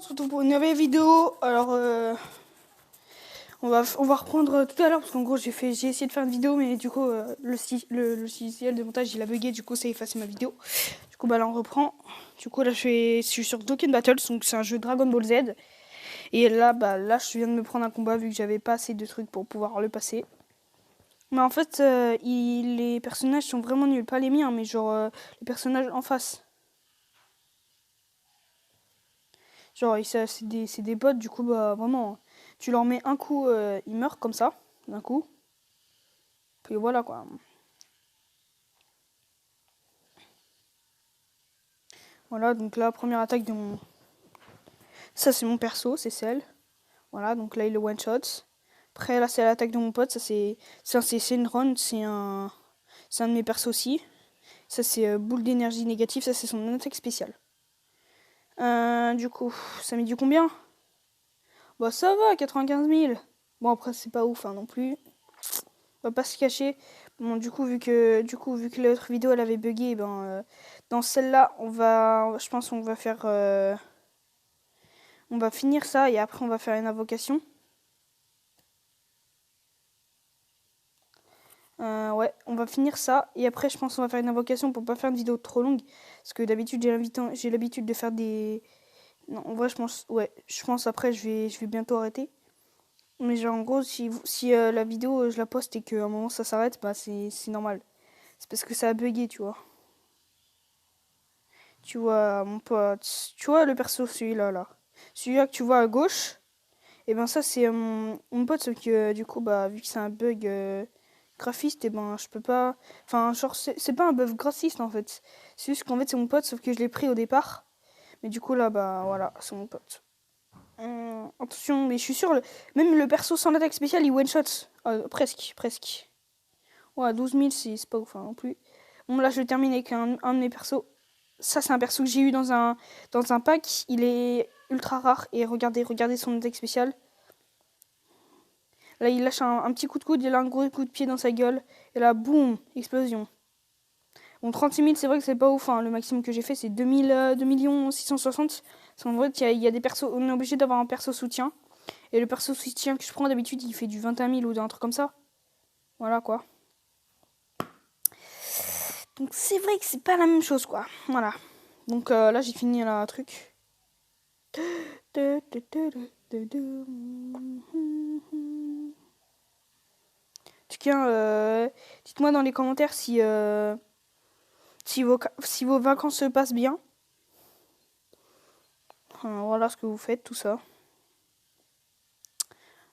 On se retrouve pour une nouvelle vidéo. Alors, on va reprendre tout à l'heure parce qu'en gros j'ai essayé de faire une vidéo, mais du coup le logiciel de montage il a bugué, du coup ça a effacé ma vidéo. Du coup là on reprend. Du coup là je suis sur Dokkan Battles, donc c'est un jeu Dragon Ball Z. Et là là je viens de me prendre un combat vu que j'avais pas assez de trucs pour pouvoir le passer. Mais en fait les personnages sont vraiment nuls, pas les miens, mais genre les personnages en face. Genre, c'est des bots, du coup, bah, vraiment, tu leur mets un coup, ils meurent comme ça, d'un coup. Puis voilà, quoi. Voilà, donc là, première attaque de mon... Ça, c'est mon perso, c'est celle. Voilà, donc là, il le one-shot. Après, là, c'est l'attaque de mon pote, ça, c'est une run, c'est un de mes persos aussi. Ça, c'est boule d'énergie négative, ça, c'est son attaque spéciale. Du coup, ça met du combien? Bah, ça va, 95 000. Bon, après, c'est pas ouf, hein, non plus. On va pas se cacher. Bon, du coup, vu que l'autre vidéo elle avait bugué, ben dans celle-là, je pense qu'on va faire, on va finir ça et après on va faire une invocation. Ouais, on va finir ça et après je pense qu'on va faire une invocation pour pas faire une vidéo trop longue parce que d'habitude j'ai l'habitude de faire des. Non, en vrai je pense après je vais bientôt arrêter. Mais genre en gros si la vidéo je la poste et qu'à un moment ça s'arrête, bah c'est normal. C'est parce que ça a bugué, tu vois. Tu vois, mon pote, tu vois le perso, celui-là, là. Celui-là que tu vois à gauche, et ben ça c'est mon pote, sauf que du coup, bah, vu que c'est un bug graphiste, et ben je peux pas. Enfin, genre, c'est pas un bug graphiste en fait. C'est juste qu'en fait, c'est mon pote, sauf que je l'ai pris au départ. Mais du coup, là, bah voilà, c'est mon pote. Attention, mais je suis sûr, même le perso sans attaque spéciale, il one-shot. Presque, presque. Ouais, 12 000, c'est pas ouf hein, non plus. Bon, là, je termine avec un de mes persos. Ça, c'est un perso que j'ai eu dans un pack. Il est ultra rare. Et regardez son attaque spéciale. Là, il lâche un petit coup de coude. Il a un gros coup de pied dans sa gueule. Et là, boum, explosion. Bon, 36 000, c'est vrai que c'est pas ouf. Hein. Le maximum que j'ai fait, c'est 2 660. Parce qu'en vrai, il y a des persos. On est obligé d'avoir un perso soutien. Et le perso soutien que je prends d'habitude, il fait du 21 000 ou d'un truc comme ça. Voilà, quoi. Donc, c'est vrai que c'est pas la même chose, quoi. Voilà. Donc, là, j'ai fini la truc. En tout cas, dites-moi dans les commentaires si vos vacances se passent bien. Voilà ce que vous faites, tout ça.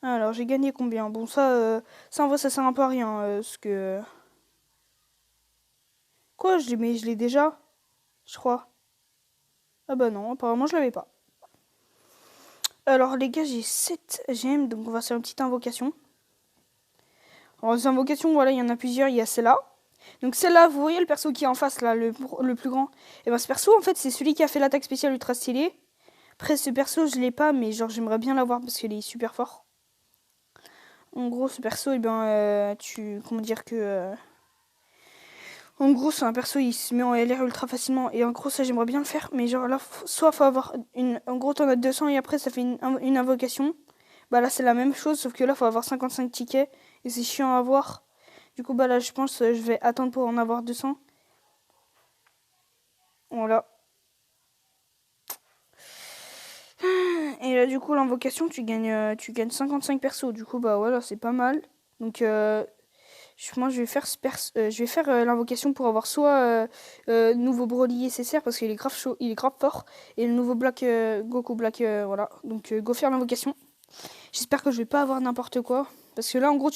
Alors, j'ai gagné combien? Bon, ça en vrai, ça sert un peu à rien. Parce que. Quoi, mais je l'ai déjà, je crois. Ah bah non, apparemment, je l'avais pas. Alors, les gars, j'ai 7 gemmes, donc on va faire une petite invocation. Alors, les invocations, voilà, il y en a plusieurs. Il y a celle-là. Donc celle-là, vous voyez le perso qui est en face, là, le plus grand. Et ben ce perso, en fait, c'est celui qui a fait l'attaque spéciale ultra stylée. Après, ce perso, je l'ai pas, mais genre, j'aimerais bien l'avoir parce qu'il est super fort. En gros, ce perso, et ben, comment dire que... en gros, c'est un perso, il se met en LR ultra facilement. Et en gros, ça, j'aimerais bien le faire. Mais genre, là, soit faut avoir une... En gros, t'en as 200 et après, ça fait une invocation. Bah là, c'est la même chose, sauf que là, faut avoir 55 tickets. Et c'est chiant à avoir. Du coup, bah là, je pense je vais attendre pour en avoir 200. Voilà. Et là, du coup, l'invocation, tu gagnes 55 persos. Du coup, bah voilà, c'est pas mal. Donc, moi, je vais faire l'invocation pour avoir soit nouveau Broly SSR parce qu'il est grave chaud, il est grave fort, et le nouveau Black Goku Black, voilà. Donc, go faire l'invocation. J'espère que je vais pas avoir n'importe quoi. Parce que là, en gros,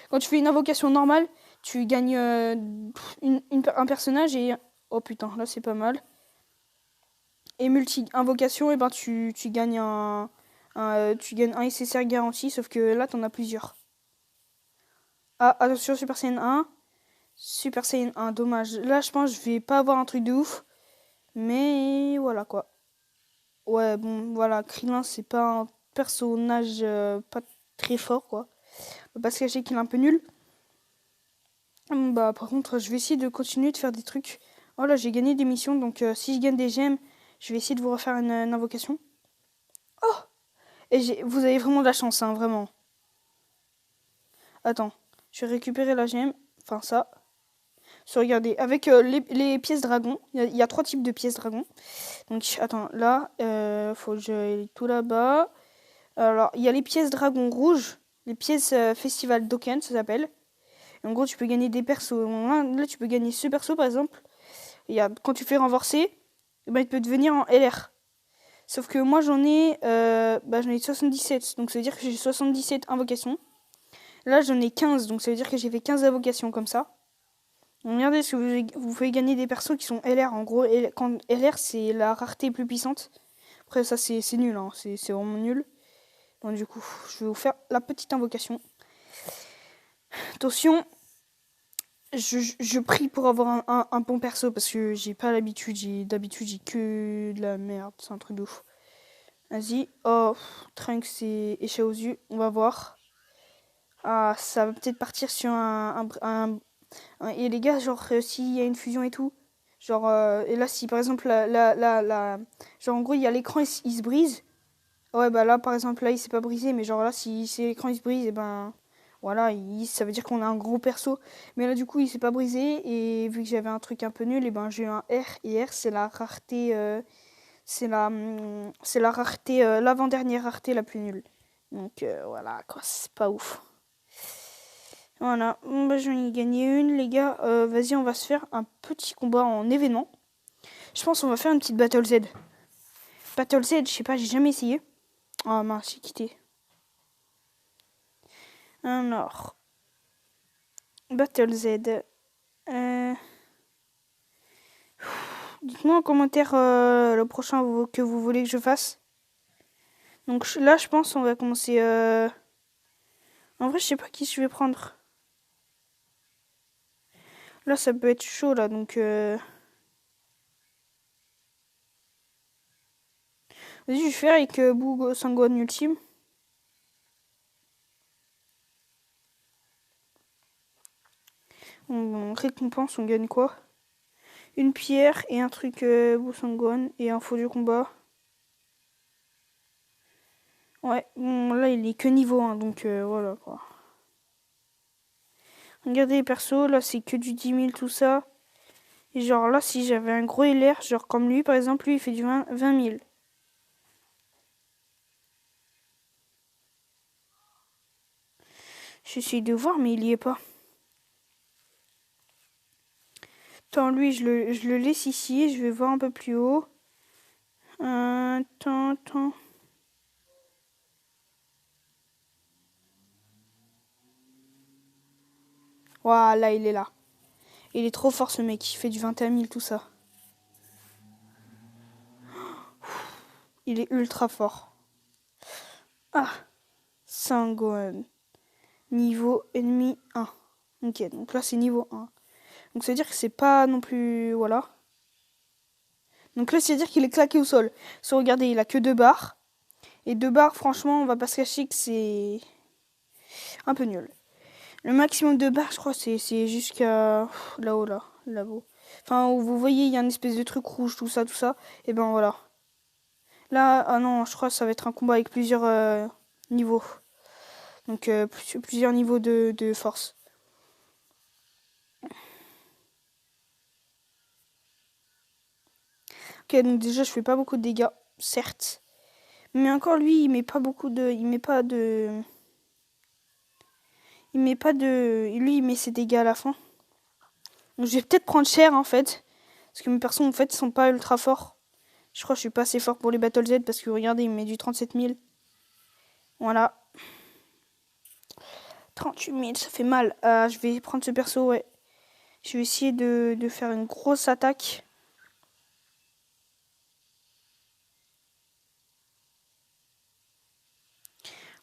quand tu fais une invocation normale, tu gagnes un personnage et. Oh putain, là, c'est pas mal. Et multi-invocation, et ben tu gagnes tu gagnes un SSR garanti, sauf que là, t'en as plusieurs. Ah, attention, Super Saiyan 1. Super Saiyan 1, dommage. Là, je pense que je vais pas avoir un truc de ouf. Mais voilà, quoi. Ouais, bon, voilà, Krillin, c'est pas un personnage pas très fort, quoi. On va pas se cacher qu'il est un peu nul. Bah, par contre, je vais essayer de continuer de faire des trucs. Oh là, j'ai gagné des missions, donc si je gagne des gemmes, je vais essayer de vous refaire une invocation. Et vous avez vraiment de la chance, hein, vraiment. Attends, je vais récupérer la gemme. Enfin, ça. Regardez, avec les pièces dragon, il y a 3 types de pièces dragon. Donc, attends, là, faut que j'aille tout là-bas. Alors, il y a les pièces dragon rouges, les pièces festival Dokken, ça s'appelle. Et en gros, tu peux gagner des persos. Là, tu peux gagner ce perso, par exemple. Quand tu fais renforcer, ben, il peut devenir en LR. Sauf que moi, j'en ai 77. Donc, ça veut dire que j'ai 77 invocations. Là, j'en ai 15. Donc, ça veut dire que j'ai fait 15 invocations comme ça. Regardez, ce que vous pouvez gagner des persos qui sont LR. En gros, quand LR, c'est la rareté plus puissante. Après, ça, c'est nul. Hein. C'est vraiment nul. Donc, du coup, je vais vous faire la petite invocation. Attention. Je prie pour avoir un bon perso parce que j'ai pas l'habitude. D'habitude, j'ai que de la merde. C'est un truc de ouf. Vas-y. Oh, Trunks et Chaozu. On va voir. Ah, ça va peut-être partir sur et les gars, genre, s'il y a une fusion et tout, genre, et là, si par exemple, genre, en gros, il y a l'écran, il se brise. Ouais, bah là, par exemple, là, il s'est pas brisé, mais genre là, si l'écran, il se brise, et ben, voilà, ça veut dire qu'on a un gros perso. Mais là, du coup, il s'est pas brisé, et vu que j'avais un truc un peu nul, et ben, j'ai eu un R, et R, c'est la rareté, c'est la rareté, l'avant-dernière rareté la plus nulle. Donc, voilà, quoi, c'est pas ouf. Voilà, bon, bah, j'en ai gagné une, les gars. Vas-y, on va se faire un petit combat en événement. Je pense qu'on va faire une petite Battle Z. Battle Z, je sais pas, j'ai jamais essayé. Oh mince, j'ai quitté. Alors, Battle Z. Dites-moi en commentaire le prochain que vous voulez que je fasse. Donc là, je pense on va commencer. En vrai, je sais pas qui je vais prendre. Là, ça peut être chaud, là, donc... Vas-y, je vais faire avec Boo Sangwon Ultime. On récompense, on gagne quoi? Une pierre et un truc Boo Sangwon et un faux du combat. Ouais, bon, là, il est que niveau 1, donc voilà, quoi. Regardez les persos, là, c'est que du 10 000, tout ça. Et genre, là, si j'avais un gros LR, genre comme lui, par exemple, lui, il fait du 20 000. J'essaye de voir, mais il y est pas. Attends, lui, je le laisse ici. Je vais voir un peu plus haut. Attends. Voilà, il est là. Il est trop fort, ce mec. Il fait du 21 000, tout ça. Il est ultra fort. Ah, Sangwon. Niveau ennemi 1. Ok, donc là, c'est niveau 1. Donc ça veut dire que c'est pas non plus... Voilà. Donc là, c'est-à-dire qu'il est claqué au sol. Regardez, il a que 2 barres. Et 2 barres, franchement, on va pas se cacher que c'est un peu nul. Le maximum de barres, je crois, c'est jusqu'à là-haut, là-haut. Enfin, où vous voyez, il y a une espèce de truc rouge, tout ça. Et ben voilà. Là, ah non, je crois que ça va être un combat avec plusieurs niveaux. Donc plusieurs niveaux de force. Ok, donc déjà, je fais pas beaucoup de dégâts, certes. Mais encore lui, il met pas beaucoup de... Il met pas de... Lui, il met ses dégâts à la fin. Donc je vais peut-être prendre cher, en fait. Parce que mes persos, en fait, sont pas ultra forts. Je crois que je suis pas assez fort pour les Battle Z. Parce que regardez, il met du 37 000. Voilà. 38 000, ça fait mal. Je vais prendre ce perso, ouais. Je vais essayer de faire une grosse attaque.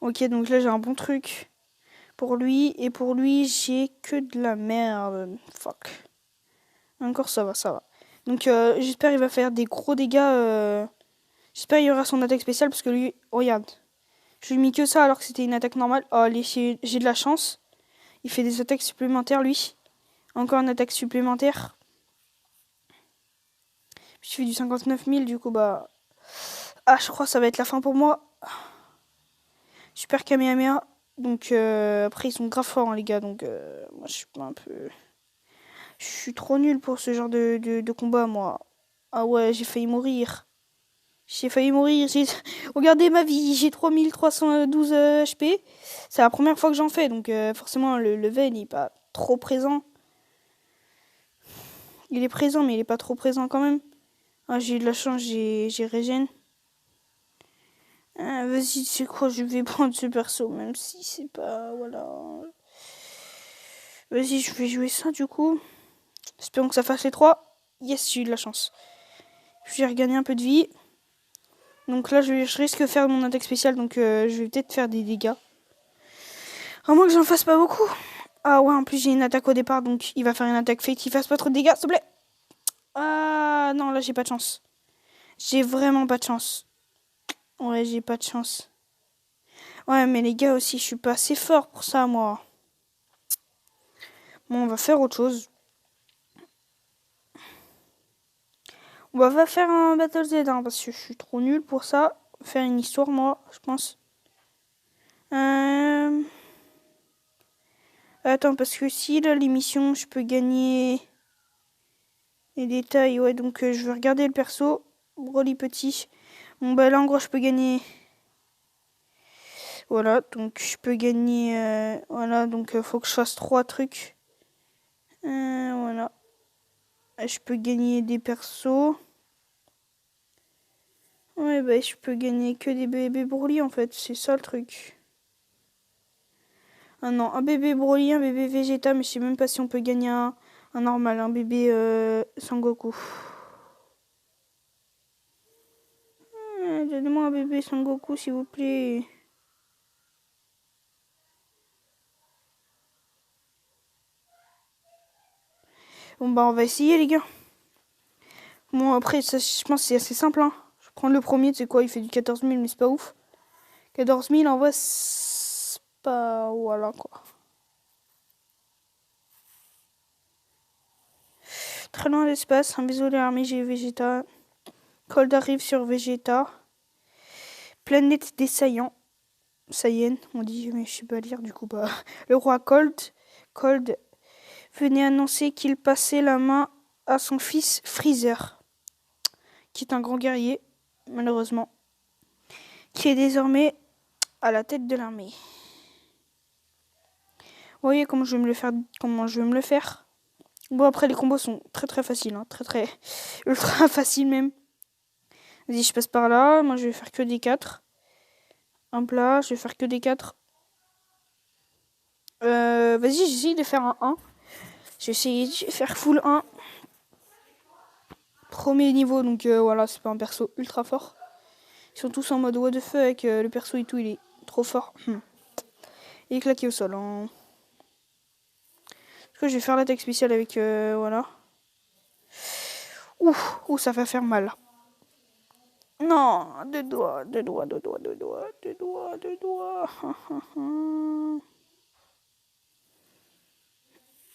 Ok, donc là, j'ai un bon truc pour lui. Et pour lui, j'ai que de la merde. Fuck. Encore, ça va. Donc, j'espère qu'il va faire des gros dégâts. J'espère qu'il y aura son attaque spéciale. Parce que lui, regarde. Je lui ai mis que ça alors que c'était une attaque normale. Oh, j'ai de la chance. Il fait des attaques supplémentaires, lui. Encore une attaque supplémentaire. Je fais du 59 000, du coup, bah... Ah, je crois que ça va être la fin pour moi. Super Kamehameha. Donc après ils sont grave forts hein, les gars. Donc moi je suis pas un peu... Je suis trop nul pour ce genre de combat moi. Ah ouais j'ai failli mourir. J'ai failli mourir. Regardez ma vie. J'ai 3312 HP. C'est la première fois que j'en fais. Donc forcément le level il est pas trop présent. Il est présent mais il est pas trop présent quand même. Ah j'ai eu de la chance. J'ai régène. Ah, vas-y, c'est quoi, je vais prendre ce perso, même si c'est pas... Voilà. Vas-y, je vais jouer ça, du coup. Espérons que ça fasse les 3. Yes, j'ai eu de la chance. Je vais regagner un peu de vie. Donc là, je risque de faire mon attaque spéciale, donc je vais peut-être faire des dégâts. À moins que j'en fasse pas beaucoup. Ah ouais, en plus, j'ai une attaque au départ, donc il va faire une attaque fake. Il fasse pas trop de dégâts, s'il te plaît. Ah non, là, j'ai pas de chance. J'ai vraiment pas de chance. Ouais, j'ai pas de chance. Ouais, mais les gars aussi, je suis pas assez fort pour ça, moi. Bon, on va faire autre chose. On va faire un Battle Z, hein, parce que je suis trop nul pour ça. Faire une histoire, moi, je pense. Attends, parce que si, là, l'émission, je peux gagner les détails. Ouais, donc je vais regarder le perso. Broly petit. Bon, bah là, en gros, je peux gagner... Voilà, donc je peux gagner... voilà, donc faut que je fasse 3 trucs. Voilà. Je peux gagner des persos. Ouais, bah je peux gagner que des bébés Broly, en fait. C'est ça, le truc. Ah non, un bébé Broly, un bébé Vegeta, mais je sais même pas si on peut gagner un normal, un bébé Sangoku. Donnez-moi un bébé Sangoku, s'il vous plaît. Bon bah on va essayer les gars. Bon après, ça, je pense que c'est assez simple. Hein. Je vais prendre le premier, tu sais quoi, il fait du 14 000, mais c'est pas ouf. 14 000 en vrai, c'est pas... Voilà quoi. Très loin de l'espace, un bisou de l'armée, j'ai Vegeta. Cold arrive sur Vegeta. Planète des Saiyans. Saiyan, on dit, mais je sais pas lire du coup. Bah. Le roi Cold venait annoncer qu'il passait la main à son fils Freezer, qui est un grand guerrier, malheureusement, qui est désormais à la tête de l'armée. Vous voyez comment je vais me le faire. Bon après les combos sont très très faciles, hein, très ultra faciles même. Vas-y je passe par là, moi je vais faire que des 4. Un plat, je vais faire que des 4. Vas-y j'essaye de faire un 1. J'ai essayé de faire full 1. Premier niveau, donc voilà, c'est pas un perso ultra fort. Ils sont tous en mode what the fuck avec le perso et tout, il est trop fort. Il est claqué au sol. Hein. Du coup, je vais faire l'attaque spéciale avec voilà. Ouh, ça va faire mal. Non, deux doigts.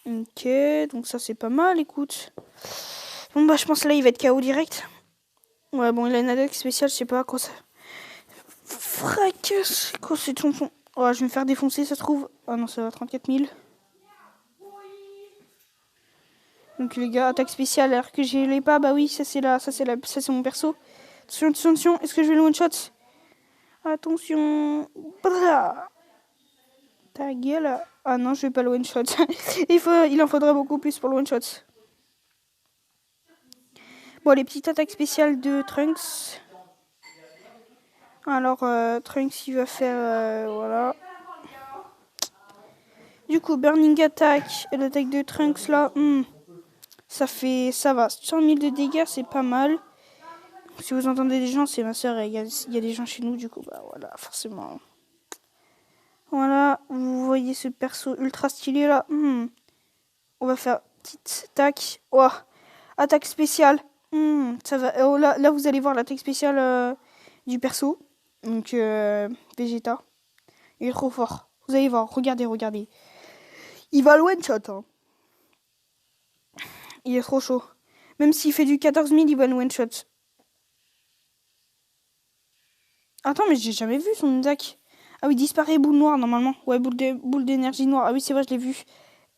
Ok, donc ça c'est pas mal, écoute. Bon bah je pense là il va être KO direct. Ouais bon il a une attaque spéciale, je sais pas quoi ça. Fracasse, quoi c'est tonton. Ouais je vais me faire défoncer ça se trouve. Ah non ça va 34 000. Donc les gars, attaque spéciale alors que je l'ai pas, bah oui ça c'est mon perso. Attention, est-ce que je vais le one shot? Attention. Blah. Ta gueule. Ah non je vais pas le one shot. Il en faudra beaucoup plus pour le one shot. Bon, les petites attaques spéciales de Trunks. Alors, Trunks, il va faire... voilà. Du coup, Burning Attack et l'attaque de Trunks, là, ça va. 100 000 de dégâts, c'est pas mal. Si vous entendez des gens, c'est ma soeur. Il y a des gens chez nous, du coup, bah voilà, forcément. Voilà, vous voyez ce perso ultra stylé, là. On va faire petite attaque. Oh, attaque spéciale. Ça va. Oh, là, vous allez voir l'attaque spéciale du perso. Donc, Vegeta. Il est trop fort. Vous allez voir. Regardez. Il va le one shot. Hein. Il est trop chaud. Même s'il fait du 14 000, il va le one shot. Attends, mais j'ai jamais vu son attaque. Ah oui, disparaît boule noire normalement. Ouais, boule d'énergie noire. Ah oui, c'est vrai, je l'ai vu.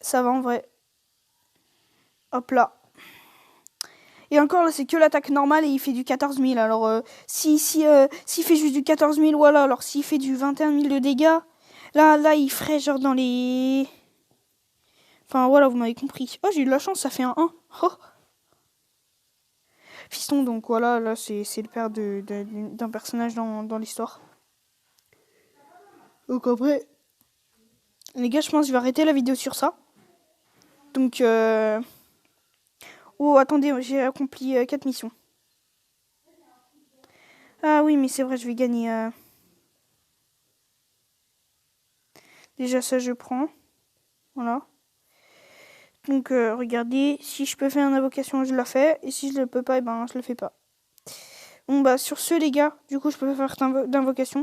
Ça va en vrai. Hop là. Et encore là, c'est que l'attaque normale et il fait du 14 000. Alors, s'il fait juste du 14 000, voilà. Alors, s'il fait du 21 000 de dégâts, là, il ferait genre dans les... Enfin, voilà, vous m'avez compris. Oh, j'ai eu de la chance, ça fait un 1. Oh. Fiston, donc voilà, là, c'est le père d'un personnage dans l'histoire. Donc, après, les gars, je pense que je vais arrêter la vidéo sur ça. Donc, oh, attendez, j'ai accompli 4 missions. Ah oui, mais c'est vrai, je vais gagner. Déjà, ça, je prends. Voilà. Donc, regardez, si je peux faire une invocation, je la fais. Et si je le peux pas, eh ben, je le fais pas. Bon, bah, sur ce, les gars, du coup, je peux pas faire d'invocation.